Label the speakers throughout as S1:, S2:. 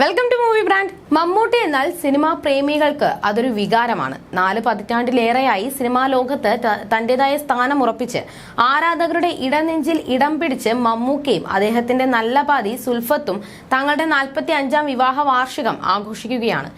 S1: Welcome to movie brand. Mammootty എന്നാൽ cinema പ്രേമികൾക്ക് അതൊരു വികാരമാണ്. 4 പതിറ്റാണ്ടിലേറെയായി സിനിമാ ലോകത്ത് തന്റേതായ സ്ഥാനം ഉറപ്പിച്ച് ആരാധകരുടെ ഇടനെഞ്ചിൽ ഇടം പിടിച്ച് മമ്മൂക്കയും അദ്ദേഹത്തിന്റെ നല്ല പാതി സുൽഫത്തും തങ്ങളുടെ 45ാം വിവാഹ വാർഷികം ആഘോഷിക്കുകയാണ്.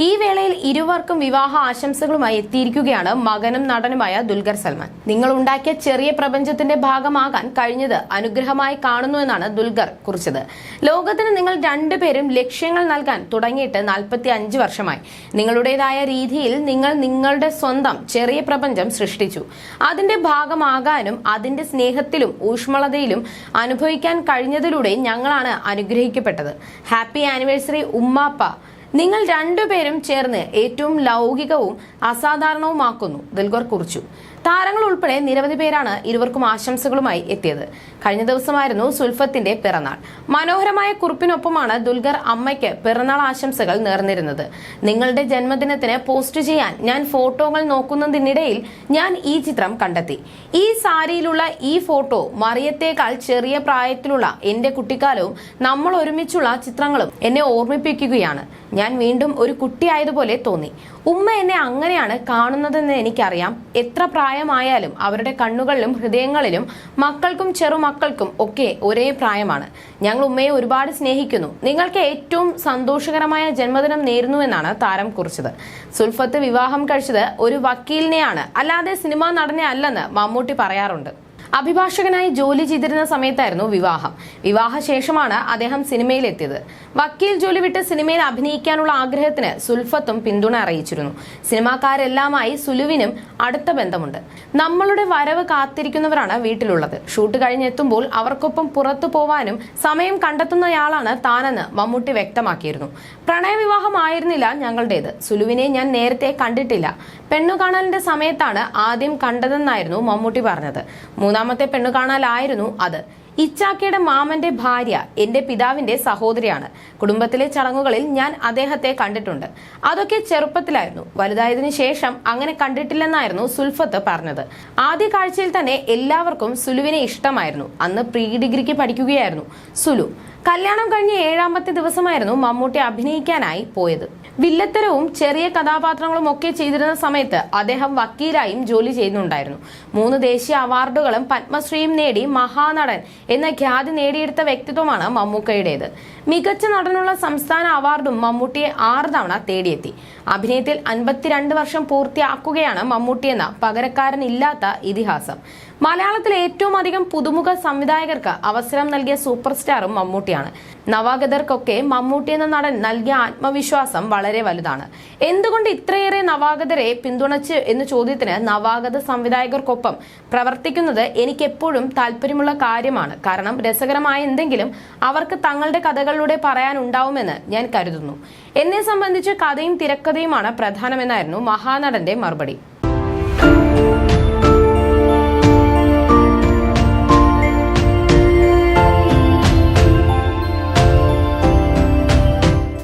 S1: ഈ വേളയിൽ ഇരുവർക്കും വിവാഹ ആശംസകളുമായി എത്തിയിരിക്കുകയാണ് മകനും നടനുമായ ദുൽഖർ സൽമാൻ. നിങ്ങൾ ഉണ്ടാക്കിയ ചെറിയ പ്രപഞ്ചത്തിന്റെ ഭാഗമാകാൻ കഴിഞ്ഞത് അനുഗ്രഹമായി കാണുന്നുവെന്നാണ് ദുൽഖർ കുറിച്ചത്. ലോകത്തിന് നിങ്ങൾ രണ്ടുപേരും ലക്ഷ്യങ്ങൾ നൽകാൻ തുടങ്ങിയിട്ട് 45 വർഷമായി. നിങ്ങളുടേതായ രീതിയിൽ നിങ്ങൾ നിങ്ങളുടെ സ്വന്തം ചെറിയ പ്രപഞ്ചം സൃഷ്ടിച്ചു. അതിന്റെ ഭാഗമാകാനും അതിന്റെ സ്നേഹത്തിലും ഊഷ്മളതയിലും അനുഭവിക്കാൻ കഴിഞ്ഞതിലൂടെ ഞങ്ങളാണ് അനുഗ്രഹിക്കപ്പെട്ടത്. Happy anniversary ഉമ്മാപ്പ. നിങ്ങൾ രണ്ടുപേരും ചേർന്ന് ഏറ്റവും ലൗകികവും അസാധാരണവുമാക്കുന്നു, ദുൽഖർ കുറിച്ചു. താരങ്ങൾ ഉൾപ്പെടെ നിരവധി പേരാണ് ഇരുവർക്കും ആശംസകളുമായി എത്തിയത്. കഴിഞ്ഞ ദിവസമായിരുന്നു സുൽഫത്തിന്റെ പിറന്നാൾ. മനോഹരമായ കുറിപ്പിനൊപ്പമാണ് ദുൽഖർ അമ്മയ്ക്ക് പിറന്നാൾ ആശംസകൾ നേർന്നിരുന്നത്. നിങ്ങളുടെ ജന്മദിനത്തിന് പോസ്റ്റ് ചെയ്യാൻ ഞാൻ ഫോട്ടോകൾ നോക്കുന്നതിനിടയിൽ ഞാൻ ഈ ചിത്രം കണ്ടെത്തി. ഈ സാരിയിലുള്ള ഈ ഫോട്ടോ മറിയത്തേക്കാൾ ചെറിയ പ്രായത്തിലുള്ള എന്റെ കുട്ടിക്കാലവും നമ്മൾ ഒരുമിച്ചുള്ള ചിത്രങ്ങളും എന്നെ ഓർമ്മിപ്പിക്കുകയാണ്. ഞാൻ വീണ്ടും ഒരു കുട്ടിയായതുപോലെ തോന്നി. ഉമ്മ എന്നെ അങ്ങനെയാണ് കാണുന്നതെന്ന് എനിക്കറിയാം. എത്ര പ്രായമായാലും അവരുടെ കണ്ണുകളിലും ഹൃദയങ്ങളിലും മക്കൾക്കും ചെറുമക്കൾക്കും ഒക്കെ ഒരേ പ്രായമാണ്. ഞങ്ങൾ ഉമ്മയെ ഒരുപാട് സ്നേഹിക്കുന്നു. നിങ്ങൾക്ക് ഏറ്റവും സന്തോഷകരമായ ജന്മദിനം നേരുന്നുവെന്നാണ് താരം കുറിച്ചത്. സുൽഫത്ത് വിവാഹം കഴിച്ചത് ഒരു വക്കീലിനെയാണ്, അല്ലാതെ സിനിമാ നടനെ അല്ലെന്ന് മമ്മൂട്ടി പറയാറുണ്ട്. അഭിഭാഷകനായി ജോലി ചെയ്തിരുന്ന സമയത്തായിരുന്നു വിവാഹം. വിവാഹശേഷമാണ് അദ്ദേഹം സിനിമയിലെത്തിയത്. വക്കീൽ ജോലി വിട്ട് സിനിമയിൽ അഭിനയിക്കാനുള്ള ആഗ്രഹത്തിന് സുൽഫത്തും പിന്തുണ അറിയിച്ചിരുന്നു. സിനിമാക്കാരെല്ലാമായി സുലുവിനും അടുത്ത ബന്ധമുണ്ട്. നമ്മളുടെ വരവ് കാത്തിരിക്കുന്നവരാണ് വീട്ടിലുള്ളത്. ഷൂട്ട് കഴിഞ്ഞെത്തുമ്പോൾ അവർക്കൊപ്പം പുറത്തു പോവാനും സമയം കണ്ടെത്തുന്നയാളാണ് താനെന്ന് മമ്മൂട്ടി വ്യക്തമാക്കിയിരുന്നു. പ്രണയവിവാഹമായിരുന്നില്ല ഞങ്ങളുടേത്. സുലുവിനെ ഞാൻ നേരത്തെ കണ്ടിട്ടില്ല. പെണ്ണുകാണലിന്റെ സമയത്താണ് ആദ്യം കണ്ടതെന്നായിരുന്നു മമ്മൂട്ടി പറഞ്ഞത്. മൂന്നാമത്തെ പെണ്ണുകാണലായിരുന്നു അത്. ഇച്ചാക്കയുടെ മാമന്റെ ഭാര്യ എന്റെ പിതാവിന്റെ സഹോദരിയാണ്. കുടുംബത്തിലെ ചടങ്ങുകളിൽ ഞാൻ അദ്ദേഹത്തെ കണ്ടിട്ടുണ്ട്. അതൊക്കെ ചെറുപ്പത്തിലായിരുന്നു. വലുതായതിനു ശേഷം അങ്ങനെ കണ്ടിട്ടില്ലെന്നായിരുന്നു സുൽഫത്ത് പറഞ്ഞത്. ആദ്യ കാഴ്ചയിൽ തന്നെ എല്ലാവർക്കും സുലുവിനെ ഇഷ്ടമായിരുന്നു. അന്ന് പ്രീ ഡിഗ്രിക്ക് പഠിക്കുകയായിരുന്നു സുലു. കല്യാണം കഴിഞ്ഞ് 7ാമത്തെ ദിവസമായിരുന്നു മമ്മൂട്ടി അഭിനയിക്കാനായി പോയത്. വില്ലത്തരവും ചെറിയ കഥാപാത്രങ്ങളും ഒക്കെ ചെയ്തിരുന്ന സമയത്ത് അദ്ദേഹം വക്കീലായും ജോലി ചെയ്യുന്നുണ്ടായിരുന്നു. 3 ദേശീയ അവാർഡുകളും പത്മശ്രീയും നേടി മഹാനടൻ എന്ന ഖ്യാതി നേടിയെടുത്ത വ്യക്തിത്വമാണ് മമ്മൂക്കയുടേത്. മികച്ച നടനുള്ള സംസ്ഥാന അവാർഡും മമ്മൂട്ടിയെ 6 തവണ തേടിയെത്തി. അഭിനയത്തിൽ 52 വർഷം പൂർത്തിയാക്കുകയാണ് മമ്മൂട്ടിയെന്ന പകരക്കാരനില്ലാത്ത ഇതിഹാസം. മലയാളത്തിലെ ഏറ്റവും അധികം പുതുമുഖ സംവിധായകർക്ക് അവസരം നൽകിയ സൂപ്പർ സ്റ്റാറും മമ്മൂട്ടിയാണ്. നവാഗതർക്കൊക്കെ മമ്മൂട്ടി എന്ന നടൻ നൽകിയ ആത്മവിശ്വാസം വളരെ വലുതാണ്. എന്തുകൊണ്ട് ഇത്രയേറെ നവാഗതരെ പിന്തുണച്ച് എന്ന ചോദ്യത്തിന് നവാഗത സംവിധായകർക്കൊപ്പം പ്രവർത്തിക്കുന്നത് എനിക്ക് എപ്പോഴും താല്പര്യമുള്ള കാര്യമാണ്. കാരണം രസകരമായ എന്തെങ്കിലും അവർക്ക് തങ്ങളുടെ കഥകളിലൂടെ പറയാനുണ്ടാവുമെന്ന് ഞാൻ കരുതുന്നു. എന്നെ സംബന്ധിച്ച് കഥയും തിരക്കഥയുമാണ് പ്രധാനമെന്നായിരുന്നു മഹാനടന്റെ മറുപടി.